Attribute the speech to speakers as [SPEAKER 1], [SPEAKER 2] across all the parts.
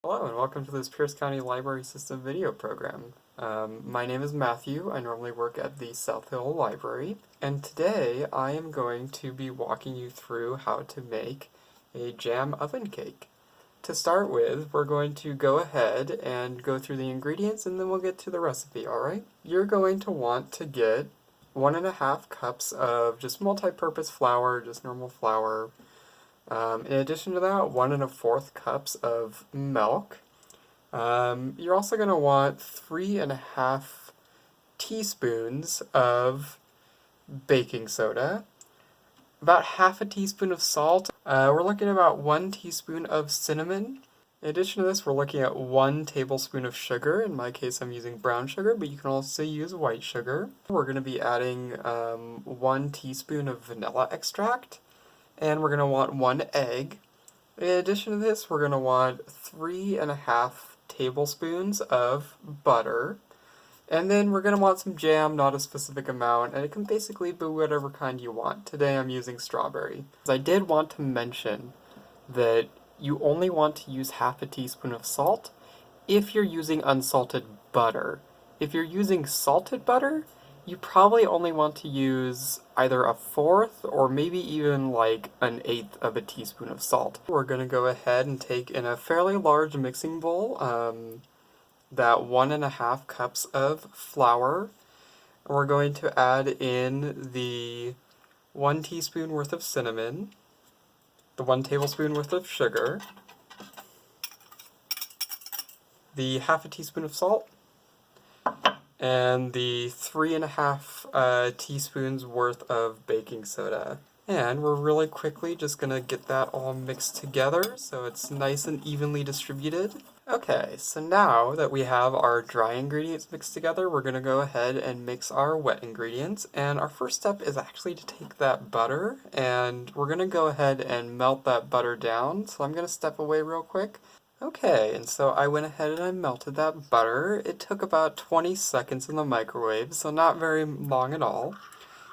[SPEAKER 1] Hello and welcome to this Pierce County Library System video program. My name is Matthew. I normally work at the South Hill Library, and today I am going to be walking you through how to make a jam oven cake. To start with, we're going to go ahead and go through the ingredients and then we'll get to the recipe, alright? You're going to want to get 1.5 cups of just multi-purpose flour, just normal flour. In addition to that, 1 1/4 cups of milk. You're also going to want 3.5 teaspoons of baking soda, about half a teaspoon of salt. We're looking at about 1 teaspoon of cinnamon. In addition to this, we're looking at 1 tablespoon of sugar. In my case, I'm using brown sugar, but you can also use white sugar. We're going to be adding 1 teaspoon of vanilla extract. And we're going to want 1 egg. In addition to this, we're going to want 3.5 tablespoons of butter. And then we're going to want some jam, not a specific amount, and it can basically be whatever kind you want. Today I'm using strawberry. I did want to mention that you only want to use half a teaspoon of salt if you're using unsalted butter. If you're using salted butter, you probably only want to use either 1/4 or maybe even like 1/8 of a teaspoon of salt. We're going to go ahead and take in a fairly large mixing bowl that 1.5 cups of flour. We're going to add in the 1 teaspoon worth of cinnamon, the 1 tablespoon worth of sugar, the half a teaspoon of salt, and the 3.5 teaspoons worth of baking soda. And we're really quickly just going to get that all mixed together so it's nice and evenly distributed. Okay, so now that we have our dry ingredients mixed together, we're going to go ahead and mix our wet ingredients. And our first step is actually to take that butter, and we're going to go ahead and melt that butter down. So I'm going to step away real quick. Okay, and so I went ahead and I melted that butter. It took about 20 seconds in the microwave, so not very long at all.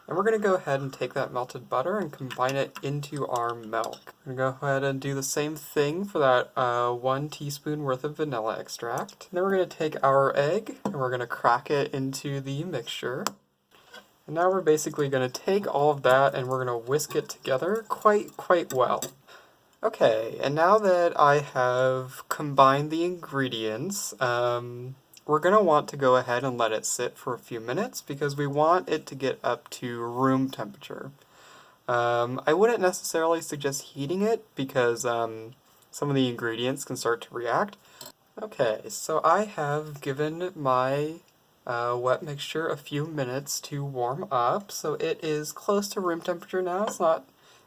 [SPEAKER 1] And we're going to go ahead and take that melted butter and combine it into our milk. We're going to go ahead and do the same thing for that 1 teaspoon worth of vanilla extract. And then we're going to take our egg and we're going to crack it into the mixture. And now we're basically going to take all of that and we're going to whisk it together quite well. Okay, and now that I have combined the ingredients, we're going to want to go ahead and let it sit for a few minutes because we want it to get up to room temperature. I wouldn't necessarily suggest heating it because some of the ingredients can start to react. Okay, so I have given my wet mixture a few minutes to warm up, so it is close to room temperature now. It's not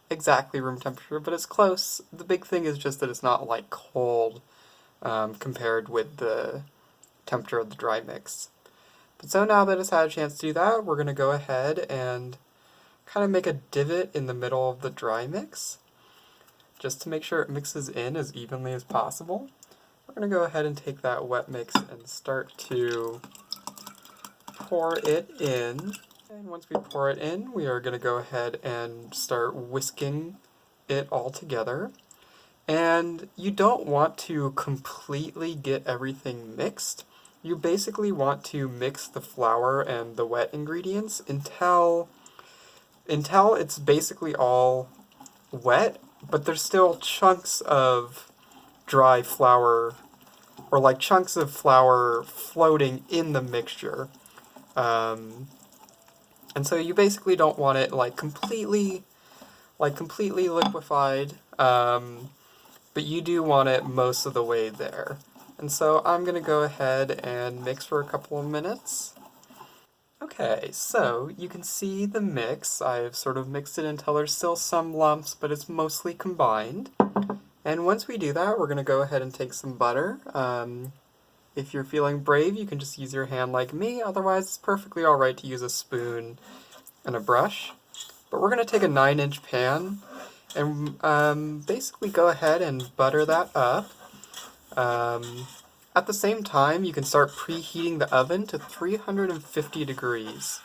[SPEAKER 1] exactly room temperature, but it's close. The big thing is just that it's not like cold compared with the temperature of the dry mix. But so now that it's had a chance to do that, we're going to go ahead and kind of make a divot in the middle of the dry mix just to make sure it mixes in as evenly as possible. We're going to go ahead and take that wet mix and start to pour it in. And once we pour it in, we are going to go ahead and start whisking it all together. And you don't want to completely get everything mixed. You basically want to mix the flour and the wet ingredients until it's basically all wet, but there's still chunks of dry flour, or like chunks of flour floating in the mixture. And so you basically don't want it completely liquefied, but you do want it most of the way there. And so I'm going to go ahead and mix for a couple of minutes. Okay, so you can see the mix. I've sort of mixed it until there's still some lumps, but it's mostly combined. And once we do that, we're going to go ahead and take some butter. If you're feeling brave, you can just use your hand like me. Otherwise, it's perfectly alright to use a spoon and a brush. But we're going to take a 9-inch pan and basically go ahead and butter that up. At the same time, you can start preheating the oven to 350 degrees.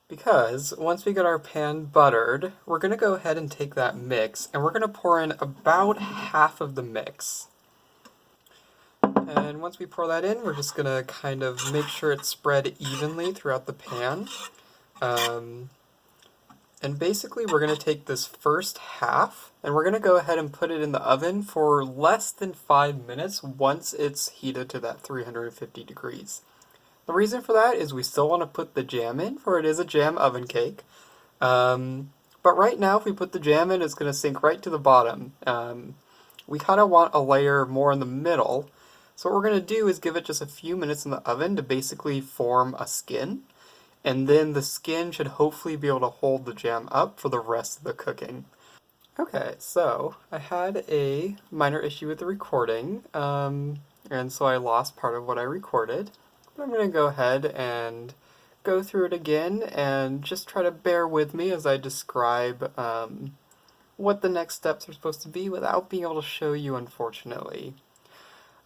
[SPEAKER 1] Because once we get our pan buttered, we're going to go ahead and take that mix and we're going to pour in about half of the mix. And once we pour that in, we're just going to kind of make sure it's spread evenly throughout the pan. And basically we're going to take this first half, and we're going to go ahead and put it in the oven for less than 5 minutes once it's heated to that 350 degrees. The reason for that is we still want to put the jam in, for it is a jam oven cake. But right now, if we put the jam in, it's going to sink right to the bottom. We kind of want a layer more in the middle. So what we're going to do is give it just a few minutes in the oven to basically form a skin. And then the skin should hopefully be able to hold the jam up for the rest of the cooking. Okay, so I had a minor issue with the recording, and so I lost part of what I recorded. But I'm going to go ahead and go through it again and just try to bear with me as I describe what the next steps are supposed to be without being able to show you, unfortunately.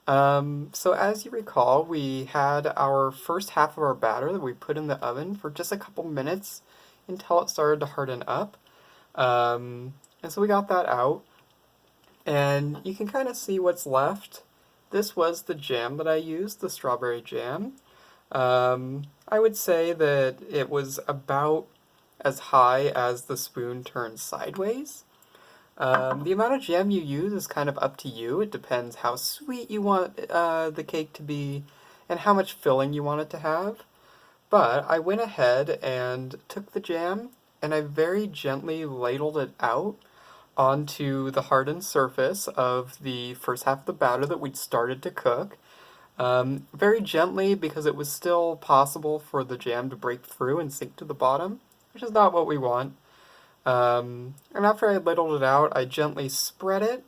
[SPEAKER 1] So as you recall, we had our first half of our batter that we put in the oven for just a couple minutes until it started to harden up. And so we got that out, and you can kind of see what's left. This was the jam that I used, the strawberry jam. I would say that it was about as high as the spoon turns sideways. The amount of jam you use is kind of up to you. It depends how sweet you want the cake to be and how much filling you want it to have. But I went ahead and took the jam and I very gently ladled it out onto the hardened surface of the first half of the batter that we'd started to cook. Very gently, because it was still possible for the jam to break through and sink to the bottom, which is not what we want. And after I ladled it out, I gently spread it.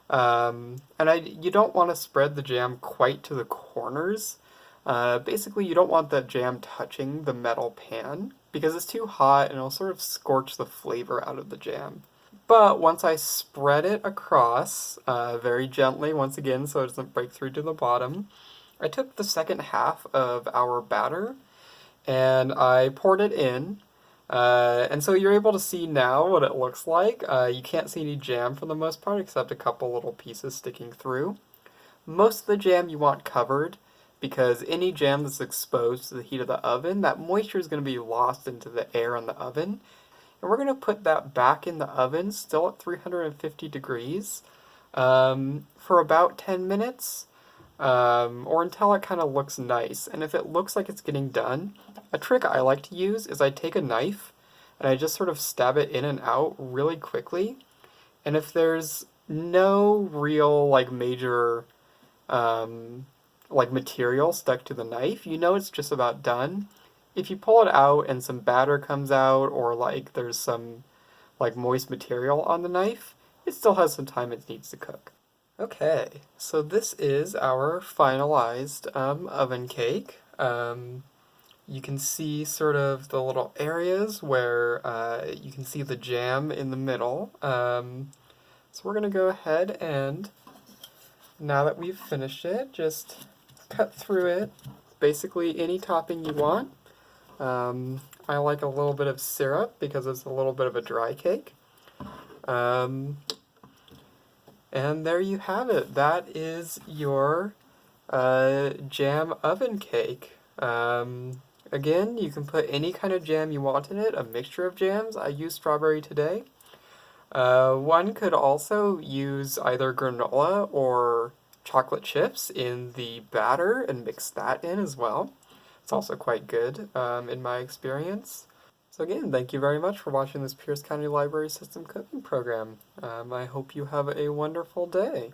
[SPEAKER 1] And you don't want to spread the jam quite to the corners. Basically, you don't want the jam touching the metal pan, because it's too hot and it'll sort of scorch the flavor out of the jam. But once I spread it across, very gently, once again, so it doesn't break through to the bottom, I took the second half of our batter and I poured it in. And so you're able to see now what it looks like. You can't see any jam for the most part, except a couple little pieces sticking through. Most of the jam you want covered, because any jam that's exposed to the heat of the oven, that moisture is going to be lost into the air in the oven. And we're going to put that back in the oven, still at 350 degrees, for about 10 minutes, or until it kind of looks nice. And if it looks like it's getting done, a trick I like to use is I take a knife and I just sort of stab it in and out really quickly. And if there's no real major material stuck to the knife, you know it's just about done. If you pull it out and some batter comes out, or there's some moist material on the knife, it still has some time it needs to cook. Okay, so this is our finalized oven cake. You can see sort of the little areas where you can see the jam in the middle. So we're going to go ahead and, now that we've finished it, just cut through it. Basically any topping you want. I like a little bit of syrup because it's a little bit of a dry cake. And there you have it. That is your jam oven cake. Again, you can put any kind of jam you want in it, a mixture of jams. I used strawberry today. One could also use either granola or chocolate chips in the batter and mix that in as well. It's also quite good in my experience. So again, thank you very much for watching this Pierce County Library System cooking program. I hope you have a wonderful day.